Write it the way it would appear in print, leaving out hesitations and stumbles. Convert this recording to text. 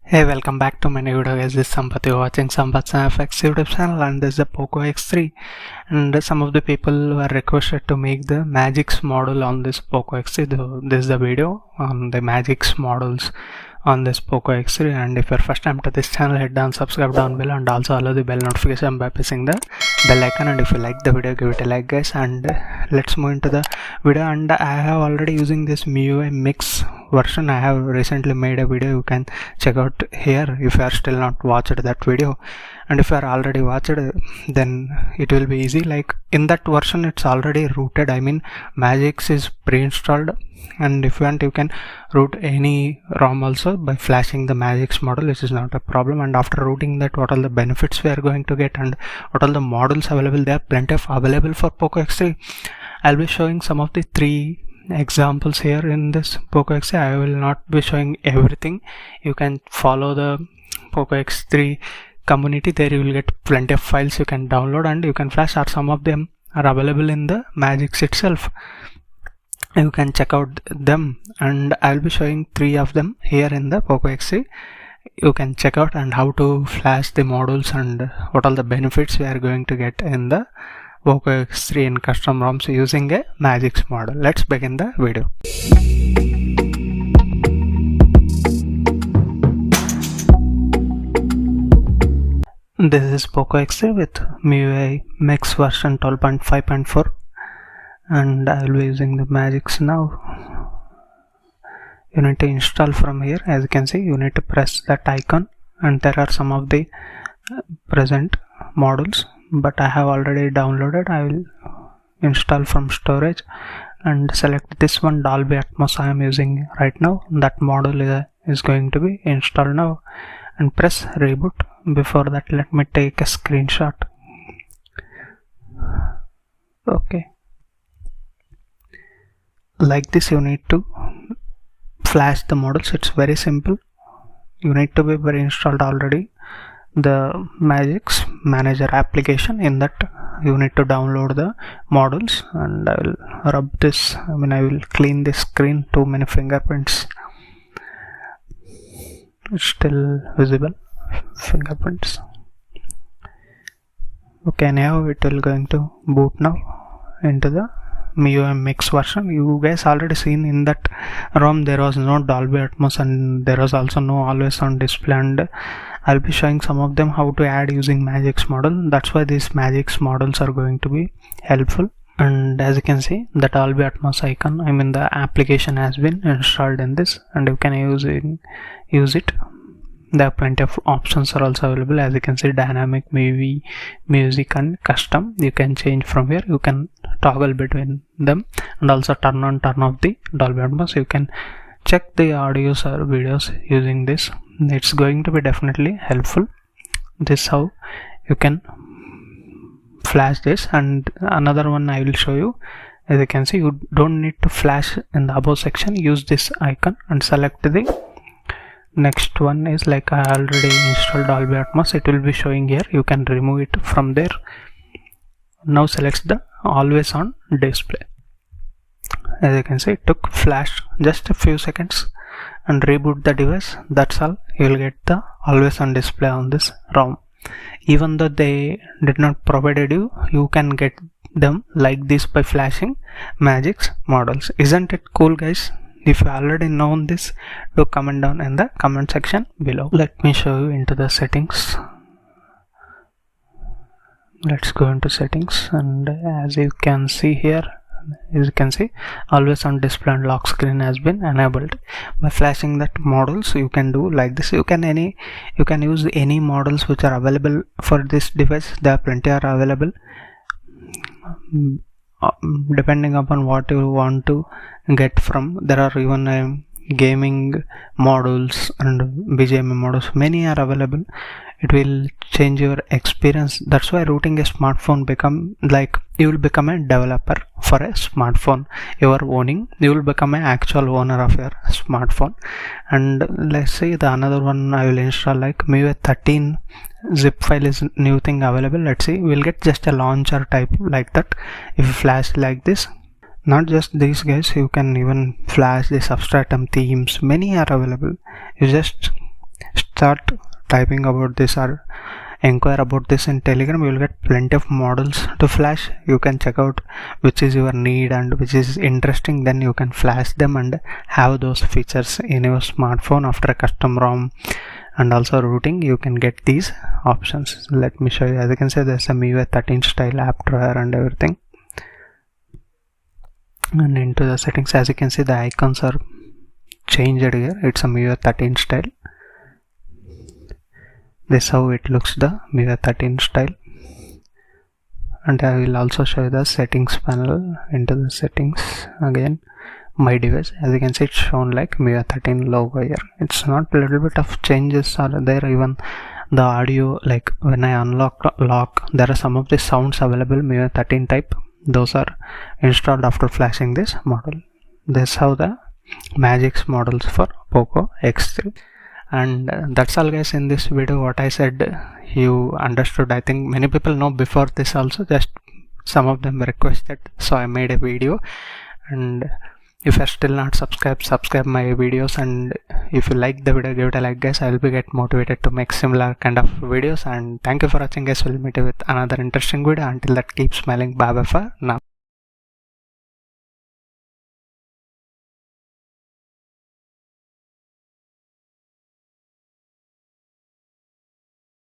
Hey, welcome back to my new video guys. This is Sampath. You're watching Sampath's FX YouTube channel, and this is the Poco X3. And some of the people were requested to make the Magisk model on this Poco X3. This is the video on the Magisk models on this Poco X3. And if you're first time to this channel, head down, subscribe down below, and also allow the bell notification by pressing the bell icon. And if you like the video, give it a like guys. And let's move into the video. And I have already using this MIUI mix version. I have recently made a video, you can check out here if you are still not watched that video. And if you are already watched, then it will be easy. Like in that version it's already rooted. I mean Magisk is pre-installed, and if you want you can root any ROM also by flashing the Magisk model, which is not a problem. And after rooting that, what are the benefits we are going to get and what are the models available? There are plenty of available for Poco X3. I'll be showing some of the 3 examples here in this Poco X3. I will not be showing everything. You can follow the Poco X3 community. There you will get plenty of files you can download and you can flash, or some of them are available in the Magisk itself. You can check out them, and I will be showing 3 of them here in the Poco X3. You can check out and how to flash the models and what are the benefits we are going to get in the Poco X3 in custom ROMs using a Magisk model. Let's begin the video. This is Poco X3 with MIUI mix version 12.5.4, and I will be using the Magisk now. You need to install from here. As you can see, you need to press that icon, and there are some of the present models, but I have already downloaded. I will install from storage and select this one, Dolby Atmos I am using right now. That model is going to be installed now, and press reboot. Before that, let me take a screenshot. Okay, like this you need to flash the models. It's very simple. You need to be very installed already the Magisk manager application. In that you need to download the models, and I will rub this, I will clean this screen. Too many fingerprints. It's still visible fingerprints. Okay, now it will going to boot now into the MIUI mix version. You guys already seen in that ROM there was no Dolby Atmos, and there was also no always on display, and I'll be showing some of them how to add using Magisk model. That's why these Magisk models are going to be helpful. And as you can see, the Dolby Atmos icon, the application has been installed in this, and you can use it. There are plenty of options are also available. As you can see, dynamic, movie, music, and custom. You can change from here. You can toggle between them, and also turn on, turn off the Dolby Atmos. You can check the audios or videos using this. It's going to be definitely helpful. This is how you can flash this. And another one I will show you. As you can see, you don't need to flash in the above section. Use this icon and select the next one. Is like I already installed Dolby Atmos. It will be showing here. You can remove it from there. Now select the always on display. As you can see, it took flash just a few seconds, and reboot the device. That's all. You will get the always on display on this ROM. Even though they did not provided you, you can get them like this by flashing Magisk models. Isn't it cool guys? If you already know this, do comment down in the comment section below. Let me show you into the settings. Let's go into settings, and as you can see here, always on display and lock screen has been enabled. By flashing that models, you can do like this. You can use any models which are available for this device. There are plenty are available, depending upon what you want to get from. There are even gaming models and BGM models. Many are available. It will change your experience. That's why rooting a smartphone become like you will become a developer for a smartphone you are owning. You will become an actual owner of your smartphone. And let's say the another one I will install, like MIUI 13 zip file is new thing available. Let's see, we'll get just a launcher type like that. If you flash like this, not just these guys, you can even flash the substratum themes. Many are available. You just start typing about this or inquire about this in Telegram, you will get plenty of models to flash. You can check out which is your need and which is interesting, then you can flash them and have those features in your smartphone after a custom ROM. And also routing, you can get these options. Let me show you. As you can see, there's a MIUI 13 style app drawer and everything. And into the settings, as you can see, the icons are changed here. It's a MIUI 13 style. This is how it looks, the MIUI 13 style. And I will also show you the settings panel. Into the settings again, my device, as you can see, it's shown like MIUI 13 logo here. It's not a little bit of changes are there. Even the audio, like when I lock, there are some of the sounds available MIUI 13 type. Those are installed after flashing this model. This is how the Magisk models for Poco X3. And that's all guys in this video. What I said you understood. I think many people know before this also, just some of them requested, so I made a video. And if you're still not subscribed, subscribe my videos, and if you like the video, give it a like guys. I will be get motivated to make similar kind of videos. And thank you for watching guys. We'll meet you with another interesting video. Until that, keep smiling. Bye bye for now.